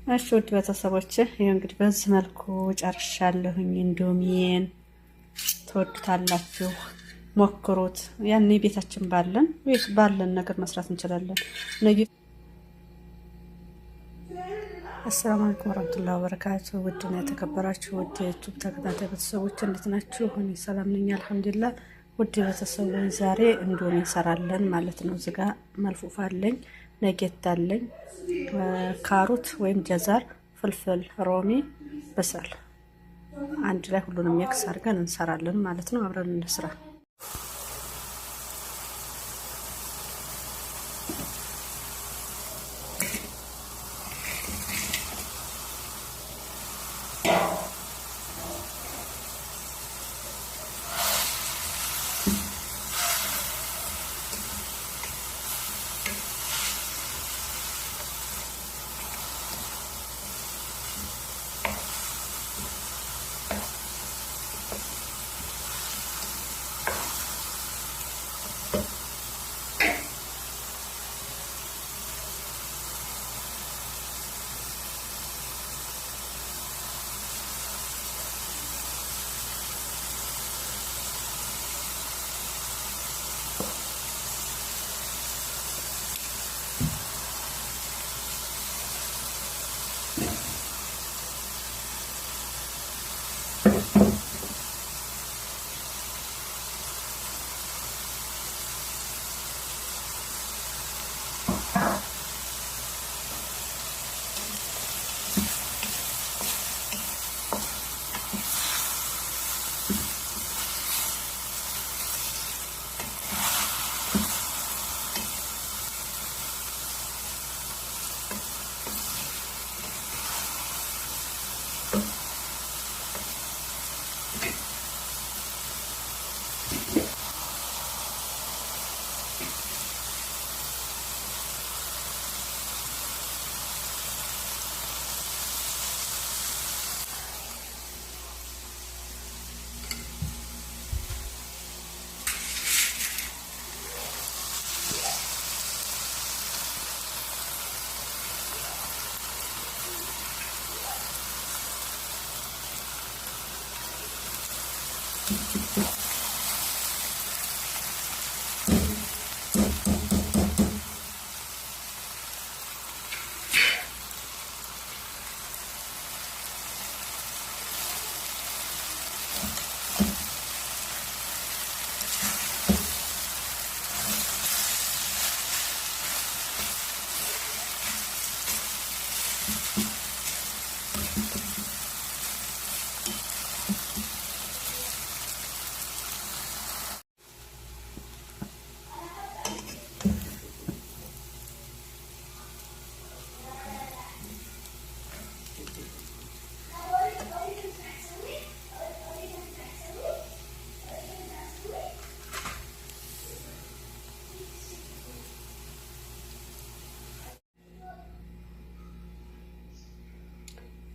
እሺ ውድ ቤተሰቦች ይሄ እንግዲህ በዚህ መልኩ ጨርሻለሁኝ። እንዶሚን ትወዱታላችሁ፣ ሞክሩት። ያኔ ቤታችን ባለን ነገር መስራት እንችላለን። አሰላሙ አለይኩም ወራህመቱላሂ ወበረካቱ። ውድና የተከበራችሁ ውድ የዩቲዩብ ተከታታይ ቤተሰቦች እንዴት ናችሁ? እኔ ሰላም ነኝ አልሐምዱሊላህ። ውድ ቤተሰቦች ዛሬ እንዶሚ እንሰራለን ማለት ነው። እዚህ ጋር መልፉፍ አለኝ፣ ነጌት አለኝ፣ ካሮት ወይም ጀዛር፣ ፍልፍል ሮሚ፣ በሰል አንድ ላይ ሁሉንም ሚክስ አድርገን እንሰራለን ማለት ነው። አብረን እንስራ።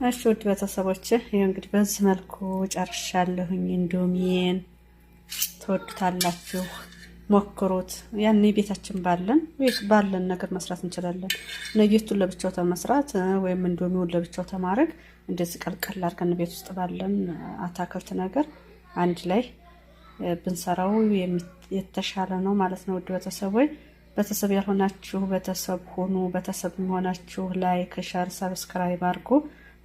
እሺ ውድ ቤተሰቦች ይሄ እንግዲህ በዚህ መልኩ ጨርሻለሁኝ። እንዶሚን ትወዱታላችሁ፣ ሞክሩት። ያኔ ቤታችን ባለን ነገር መስራት እንችላለን። ነጌቱን ለብቻው ተመስራት ወይም እንዶሚውን ለብቻው ተማረግ እንደዚህ ቀልቀል አድርገን ቤት ውስጥ ባለን አታክልት ነገር አንድ ላይ ብንሰራው የተሻለ ነው ማለት ነው። ውድ ቤተሰቦች ቤተሰብ ያልሆናችሁ ቤተሰብ ሆኑ። ቤተሰብ የሆናችሁ ላይክ፣ ሸር፣ ሰብስክራይብ አድርጉ።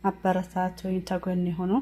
አበረታት ወይም ተጎን ሆኖ